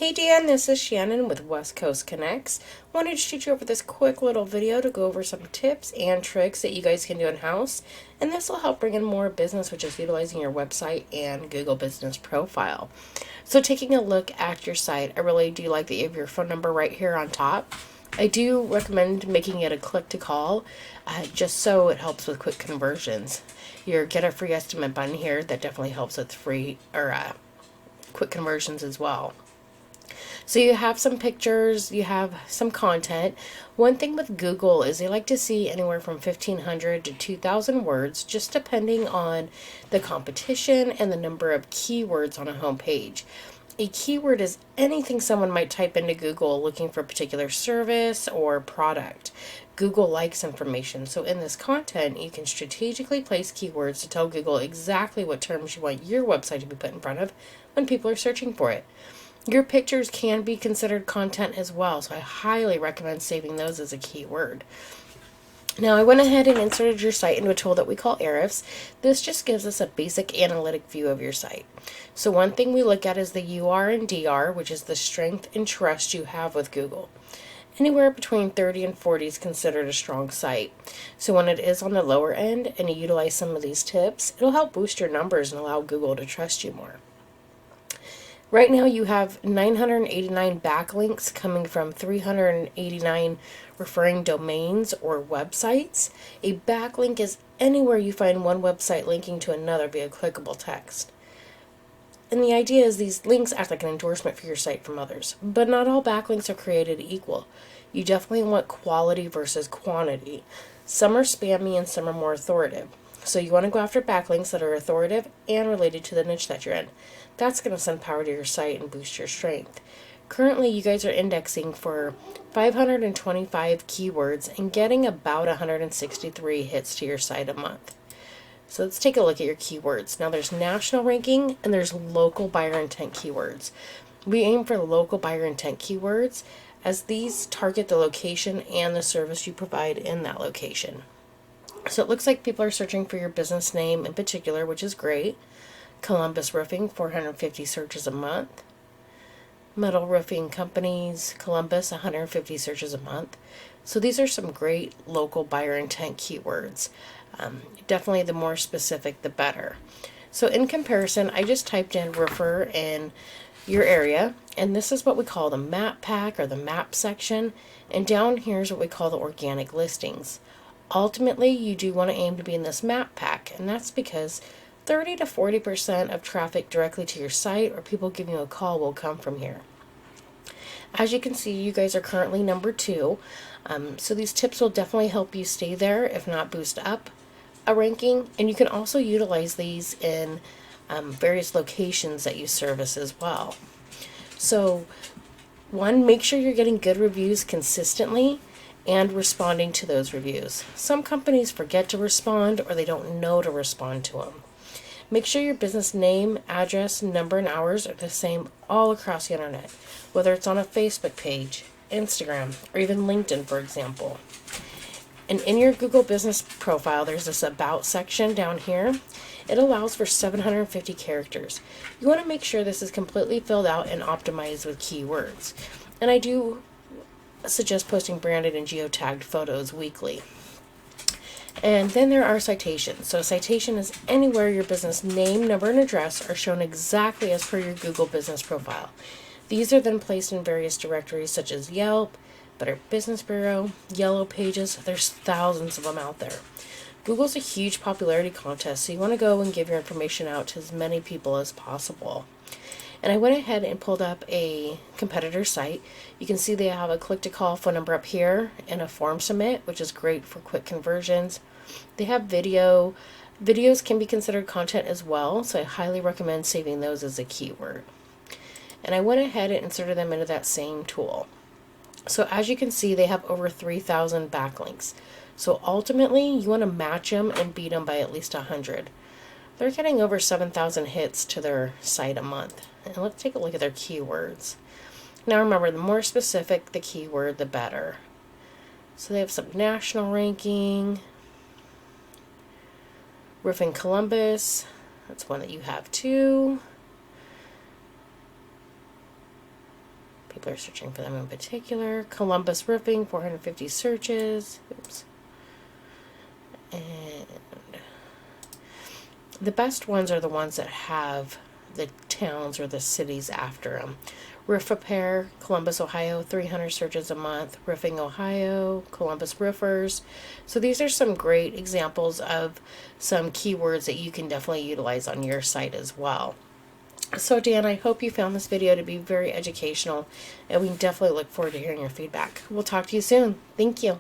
Hey Dan, this is Shannon with West Coast Connects. Wanted to shoot you over this quick little video to go over some tips and tricks that you guys can do in-house, and this will help bring in more business, which is utilizing your website and Google Business Profile. So taking a look at your site, I really do like that you have your phone number right here on top. I do recommend making it a click to call, just so it helps with quick conversions. Your get a free estimate button here, that definitely helps with free or quick conversions as well. So you have some pictures, you have some content. One thing with Google is they like to see anywhere from 1,500 to 2,000 words, just depending on the competition and the number of keywords on a home page. A keyword is anything someone might type into Google looking for a particular service or product. Google likes information, so in this content, you can strategically place keywords to tell Google exactly what terms you want your website to be put in front of when people are searching for it. Your pictures can be considered content as well, so I highly recommend saving those as a keyword. Now, I went ahead and inserted your site into a tool that we call Ahrefs. This just gives us a basic analytic view of your site. So one thing we look at is the UR and DR, which is the strength and trust you have with Google. Anywhere between 30 and 40 is considered a strong site. So when it is on the lower end and you utilize some of these tips, it'll help boost your numbers and allow Google to trust you more. Right now you have 989 backlinks coming from 389 referring domains or websites. A backlink is anywhere you find one website linking to another via clickable text. And the idea is these links act like an endorsement for your site from others. But not all backlinks are created equal. You definitely want quality versus quantity. Some are spammy and some are more authoritative. So you want to go after backlinks that are authoritative and related to the niche that you're in. That's going to send power to your site and boost your strength. Currently, you guys are indexing for 525 keywords and getting about 163 hits to your site a month. So let's take a look at your keywords. Now there's national ranking and there's local buyer intent keywords. We aim for local buyer intent keywords as these target the location and the service you provide in that location. So it looks like people are searching for your business name in particular, which is great. Columbus Roofing, 450 searches a month. Metal Roofing Companies, Columbus, 150 searches a month. So these are some great local buyer intent keywords. Definitely the more specific, the better. So in comparison, I just typed in roofer in your area, and this is what we call the map pack or the map section. And down here is what we call the organic listings. Ultimately, you do want to aim to be in this map pack, and that's because 30 to 40% of traffic directly to your site or people giving you a call will come from here. As you can see, you guys are currently number 2, so these tips will definitely help you stay there, if not boost up a ranking, and you can also utilize these in various locations that you service as well. So, one, make sure you're getting good reviews consistently and responding to those reviews. Some companies forget to respond or they don't know to respond to them. Make sure your business name, address, number, and hours are the same all across the internet, whether it's on a Facebook page, Instagram, or even LinkedIn, for example. And in your Google Business Profile, there's this About section down here. It allows for 750 characters. You want to make sure this is completely filled out and optimized with keywords. And I do suggest posting branded and geotagged photos weekly. And then there are citations. So a citation is anywhere your business name, number, and address are shown exactly as per your Google Business Profile. These are then placed in various directories such as Yelp, Better Business Bureau, Yellow Pages. There's thousands of them out there. Google's a huge popularity contest, so you want to go and give your information out to as many people as possible. And I went ahead and pulled up a competitor site. You can see they have a click-to-call phone number up here and a form submit, which is great for quick conversions. They have video. Videos can be considered content as well, so I highly recommend saving those as a keyword. And I went ahead and inserted them into that same tool. So as you can see, they have over 3,000 backlinks. So ultimately, you want to match them and beat them by at least 100. They're getting over 7,000 hits to their site a month. And let's take a look at their keywords. Now remember, the more specific the keyword, the better. So they have some national ranking. Roofing Columbus, that's one that you have too. People are searching for them in particular. Columbus Roofing, 450 searches. Oops. And the best ones are the ones that have the towns or the cities after them. Roof Repair, Columbus, Ohio, 300 searches a month. Roofing Ohio, Columbus Roofers. So these are some great examples of some keywords that you can definitely utilize on your site as well. So Dan, I hope you found this video to be very educational, and we definitely look forward to hearing your feedback. We'll talk to you soon. Thank you.